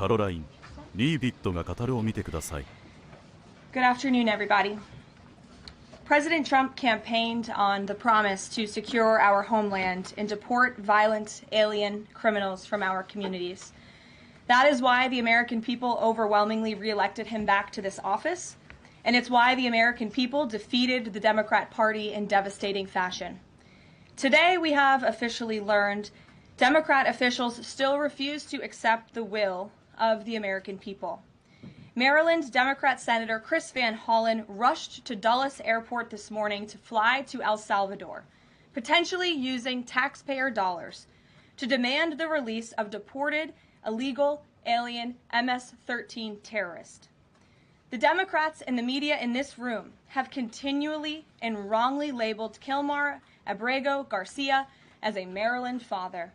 カロライン・リービットが語るを見てください。 Good afternoon, everybody. President Trump campaigned on the promise to secure our homeland and deport violent alien criminals from our communities. That is why the American people overwhelmingly reelected him back to this office, and it's why the American people defeated the Democrat Party in devastating fashion. Today, we have officially learned Democrat officials still refuse to accept the will of the American people. Maryland Democrat Senator Chris Van Hollen rushed to Dulles Airport this morning to fly to El Salvador, potentially using taxpayer dollars, to demand the release of deported illegal alien MS-13 terrorist. The Democrats and the media in this room have continually and wrongly labeled Kilmar Abrego Garcia as a Maryland father.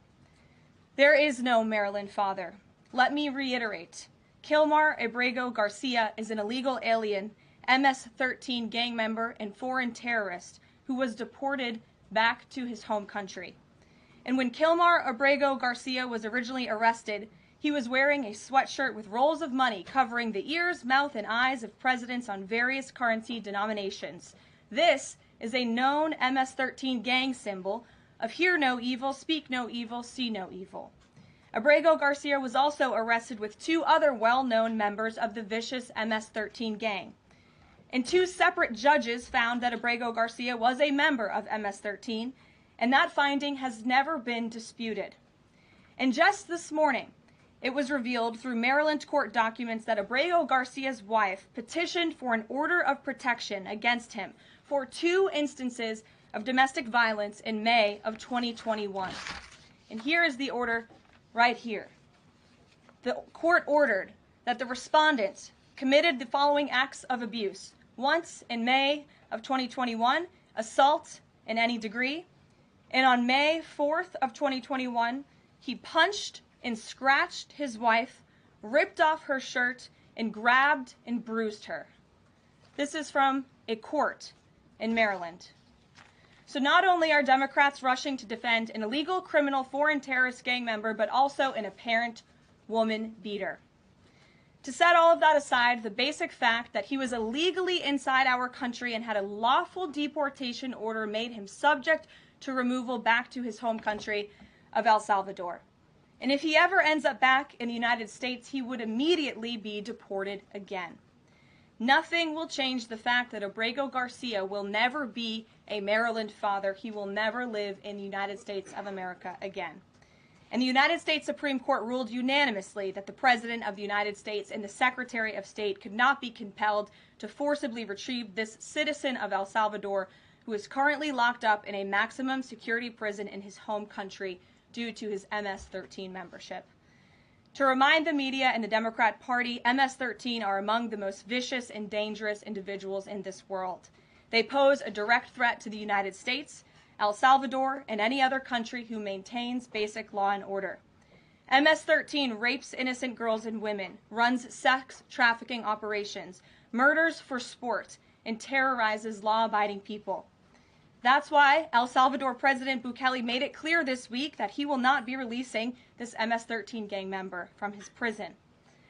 There is no Maryland father. Let me reiterate. Kilmar Abrego Garcia is an illegal alien, MS-13 gang member and foreign terrorist who was deported back to his home country. And when Kilmar Abrego Garcia was originally arrested, he was wearing a sweatshirt with rolls of money covering the ears, mouth, and eyes of presidents on various currency denominations. This is a known MS-13 gang symbol of hear no evil, speak no evil, see no evil. Abrego Garcia was also arrested with two other well-known members of the vicious MS-13 gang. And two separate judges found that Abrego Garcia was a member of MS-13, and that finding has never been disputed. And just this morning, it was revealed through Maryland court documents that Abrego Garcia's wife petitioned for an order of protection against him for two instances of domestic violence in May of 2021. And here is the order right here. The court ordered that the respondent committed the following acts of abuse. Once in May of 2021, assault in any degree. And on May 4th of 2021, he punched and scratched his wife, ripped off her shirt, and grabbed and bruised her. This is from a court in Maryland. So not only are Democrats rushing to defend an illegal criminal foreign terrorist gang member, but also an apparent woman beater. To set all of that aside, the basic fact that he was illegally inside our country and had a lawful deportation order made him subject to removal back to his home country of El Salvador. And if he ever ends up back in the United States, he would immediately be deported again. Nothing will change the fact that Abrego Garcia will never be a Maryland father. He will never live in the United States of America again. And the United States Supreme Court ruled unanimously that the President of the United States and the Secretary of State could not be compelled to forcibly retrieve this citizen of El Salvador who is currently locked up in a maximum security prison in his home country due to his MS-13 membership. To remind the media and the Democrat Party, MS-13 are among the most vicious and dangerous individuals in this world. They pose a direct threat to the United States, El Salvador, and any other country who maintains basic law and order. MS-13 rapes innocent girls and women, runs sex trafficking operations, murders for sport, and terrorizes law-abiding people. That's why El Salvador President Bukele made it clear this week that he will not be releasing this MS-13 gang member from his prison.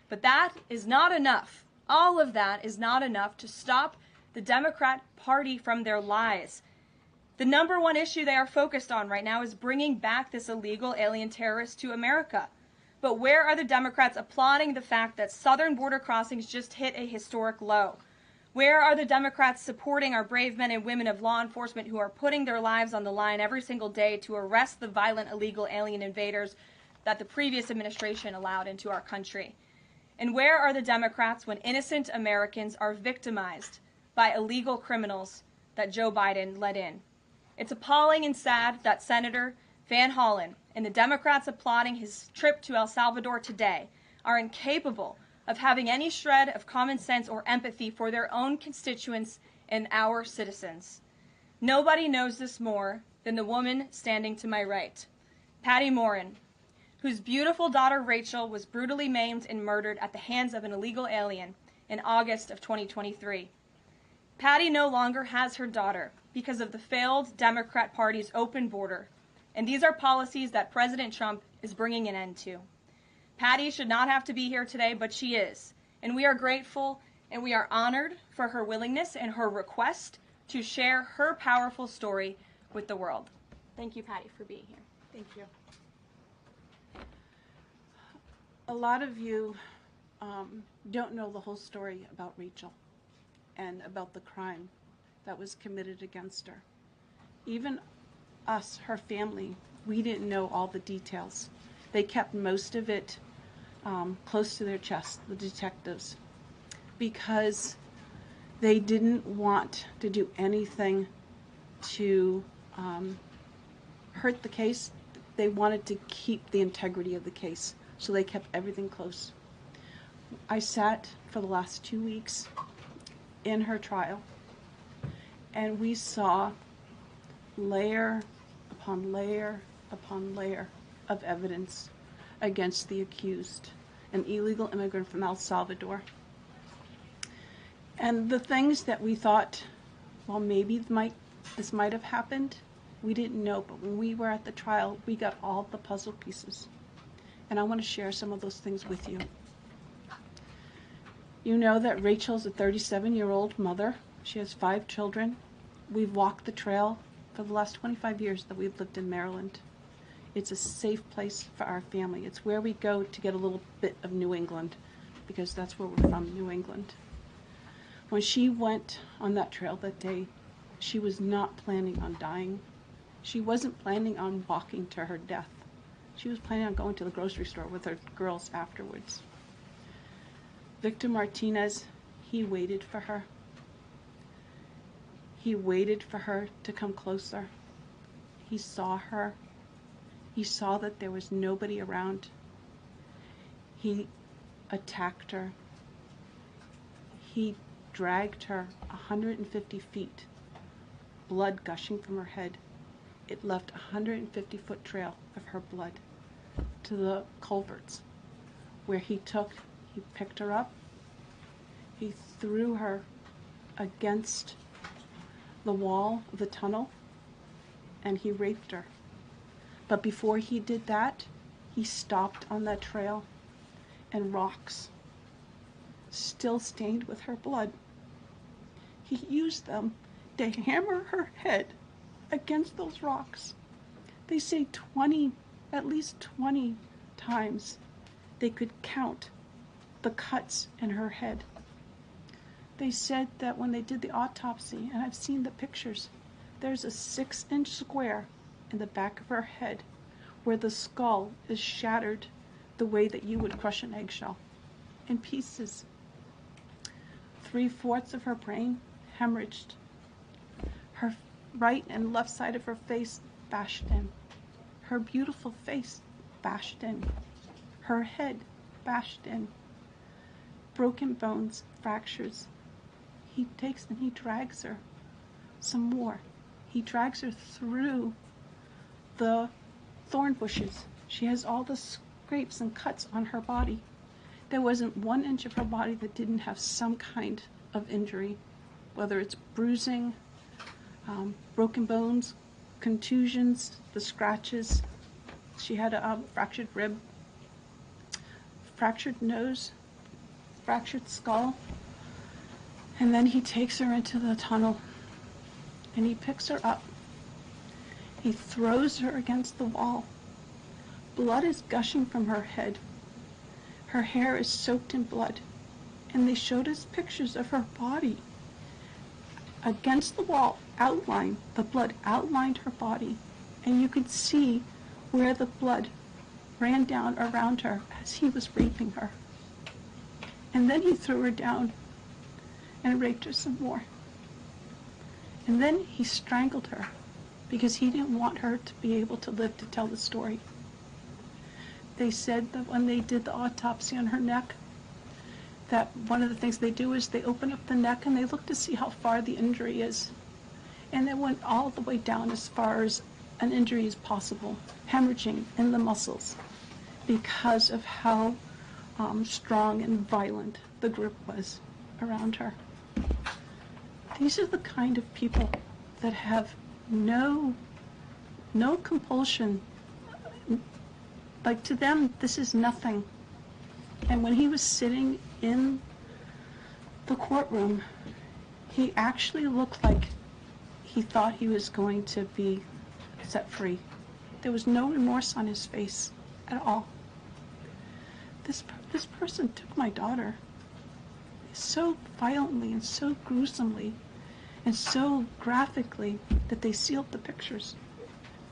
But that is not enough. All of that is not enough to stop the Democrat Party from their lies. The number one issue they are focused on right now is bringing back this illegal alien terrorist to America. But where are the Democrats applauding the fact that southern border crossings just hit a historic low? Where are the Democrats supporting our brave men and women of law enforcement who are putting their lives on the line every single day to arrest the violent illegal alien invaders that the previous administration allowed into our country? And where are the Democrats when innocent Americans are victimized by illegal criminals that Joe Biden let in? It's appalling and sad that Senator Van Hollen and the Democrats applauding his trip to El Salvador today are incapable of having any shred of common sense or empathy for their own constituents and our citizens. Nobody knows this more than the woman standing to my right, Patty Morin, whose beautiful daughter Rachel was brutally maimed and murdered at the hands of an illegal alien in August of 2023. Patty no longer has her daughter because of the failed Democrat Party's open border, and these are policies that President Trump is bringing an end to. Patty should not have to be here today, but she is. And we are grateful and we are honored for her willingness and her request to share her powerful story with the world. Thank you, Patty, for being here. Thank you. A lot of you don't know the whole story about Rachel and about the crime that was committed against her. Even us, her family, we didn't know all the details. They kept most of it close to their chest, the detectives, because they didn't want to do anything to hurt the case. They wanted to keep the integrity of the case, so they kept everything close. I sat for the last 2 weeks in her trial, and we saw layer upon layer upon layer of evidence against the accused, an illegal immigrant from El Salvador. And the things that we thought, well, maybe this might have happened, we didn't know. But when we were at the trial, we got all the puzzle pieces. And I want to share some of those things with you. You know that Rachel's a 37-year-old mother. She has 5 children. We've walked the trail for the last 25 years that we've lived in Maryland. It's a safe place for our family. It's where we go to get a little bit of New England, because that's where we're from, New England. When she went on that trail that day, she was not planning on dying. She wasn't planning on walking to her death. She was planning on going to the grocery store with her girls afterwards. Victor Martinez, he waited for her. He waited for her to come closer. He saw her. He saw that there was nobody around. He attacked her. He dragged her 150 feet, blood gushing from her head. It left a 150-foot trail of her blood to the culverts, where he picked her up, he threw her against the wall of the tunnel, and he raped her. But before he did that, he stopped on that trail, and rocks, still stained with her blood, he used them to hammer her head against those rocks. They say at least 20 times they could count the cuts in her head. They said that when they did the autopsy, and I've seen the pictures, there's a 6-inch square in the back of her head where the skull is shattered the way that you would crush an eggshell in pieces. 3/4 of her brain hemorrhaged. Her right and left side of her face bashed in. Her beautiful face bashed in. Her head bashed in. Broken bones, fractures. He takes and he drags her some more. He drags her through the thorn bushes. She has all the scrapes and cuts on her body. There wasn't 1 inch of her body that didn't have some kind of injury, whether it's bruising, broken bones, contusions, the scratches. She had a fractured rib, fractured nose, fractured skull. And then he takes her into the tunnel and he picks her up. He throws her against the wall. Blood is gushing from her head. Her hair is soaked in blood. And they showed us pictures of her body against the wall, outlined. The blood outlined her body. And you could see where the blood ran down around her as he was raping her. And then he threw her down and raped her some more. And then he strangled her because he didn't want her to be able to live to tell the story. They said that when they did the autopsy on her neck, that one of the things they do is they open up the neck and they look to see how far the injury is. And it went all the way down as far as an injury is possible, hemorrhaging in the muscles, because of how strong and violent the grip was around her. These are the kind of people that have no compulsion. Like, to them, this is nothing. And when he was sitting in the courtroom, he actually looked like he thought he was going to be set free. There was no remorse on his face at all. This person took my daughter so violently and so gruesomely and so graphically that they sealed the pictures,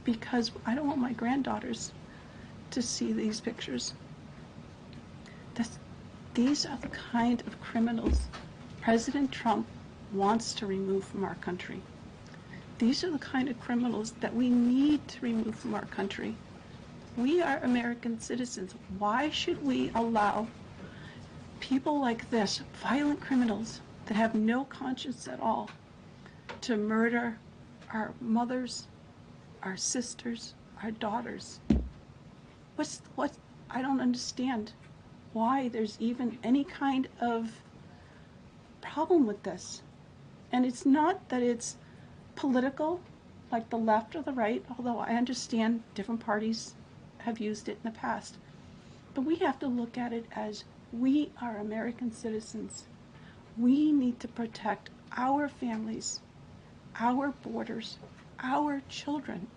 because I don't want my granddaughters to see these pictures. These are the kind of criminals President Trump wants to remove from our country. These are the kind of criminals that we need to remove from our country. We are American citizens. Why should we allow people like this, violent criminals that have no conscience at all, to murder our mothers, our sisters, our daughters? I don't understand why there's even any kind of problem with this. And it's not that it's political, like the left or the right, although I understand different parties have used it in the past. But we have to look at it as we are American citizens. We need to protect our families, our borders, our children.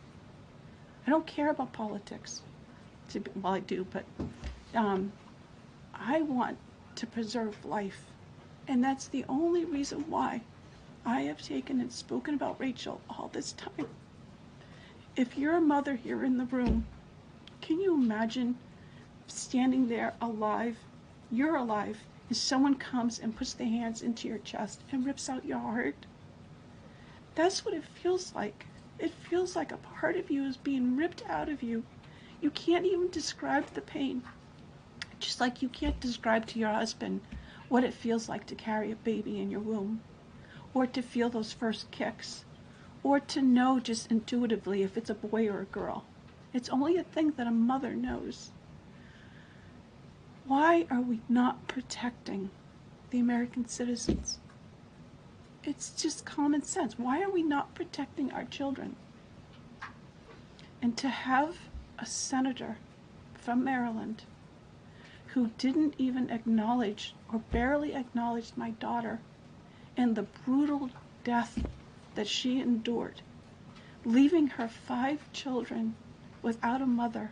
I don't care about politics. Well, I do, but I want to preserve life. And that's the only reason why I have taken and spoken about Rachel all this time. If you're a mother here in the room, can you imagine standing there alive? You're alive, and someone comes and puts their hands into your chest and rips out your heart? That's what it feels like. It feels like a part of you is being ripped out of you. You can't even describe the pain. Just like you can't describe to your husband what it feels like to carry a baby in your womb, or to feel those first kicks, or to know just intuitively if it's a boy or a girl. It's only a thing that a mother knows. Why are we not protecting the American citizens? It's just common sense. Why are we not protecting our children? And to have a senator from Maryland who didn't even acknowledge or barely acknowledged my daughter and the brutal death that she endured, leaving her 5 children without a mother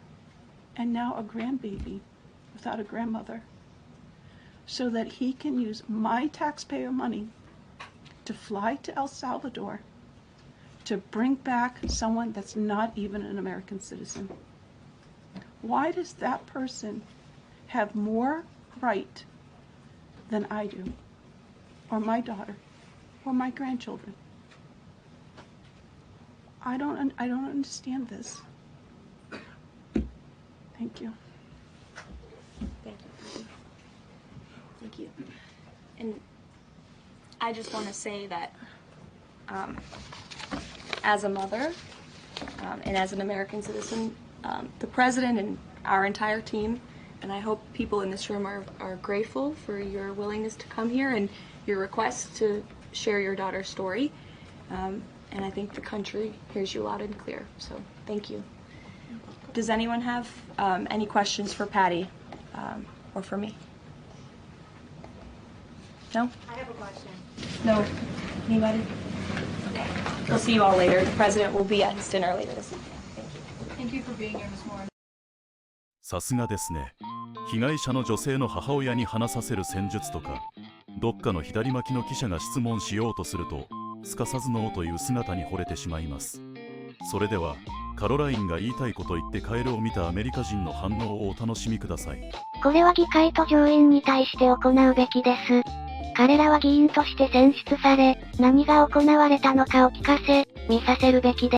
and now a grandbaby without a grandmother, so that he can use my taxpayer money to fly to El Salvador to bring back someone that's not even an American citizen. Why does that person have more right than I do, or my daughter, or my grandchildren? I don't understand this. Thank you. Thank you. Thank you. And I just want to say that as a mother and as an American citizen, the president and our entire team, and I hope people in this room are grateful for your willingness to come here and your request to share your daughter's story. And I think the country hears you loud and clear. So thank you. Does anyone have any questions for Patty or for me? No? I have a question. No? Anybody? Okay. We'll see you all later. The president will be at his dinner later this evening. Thank you. Thank you for being here this morning. さすがですね。被害者の女性の母親に話させる戦術とか、どっかの左巻きの記者が質問しようとすると、すかさずノーという姿に惚れてしまいます。それでは、カロラインが言いたいこと言ってカエルを見たアメリカ人の反応をお楽しみください。これは議会と上院に対して行うべきです。彼らは議員として選出され、何が行われたのかを聞かせ、見させるべきです。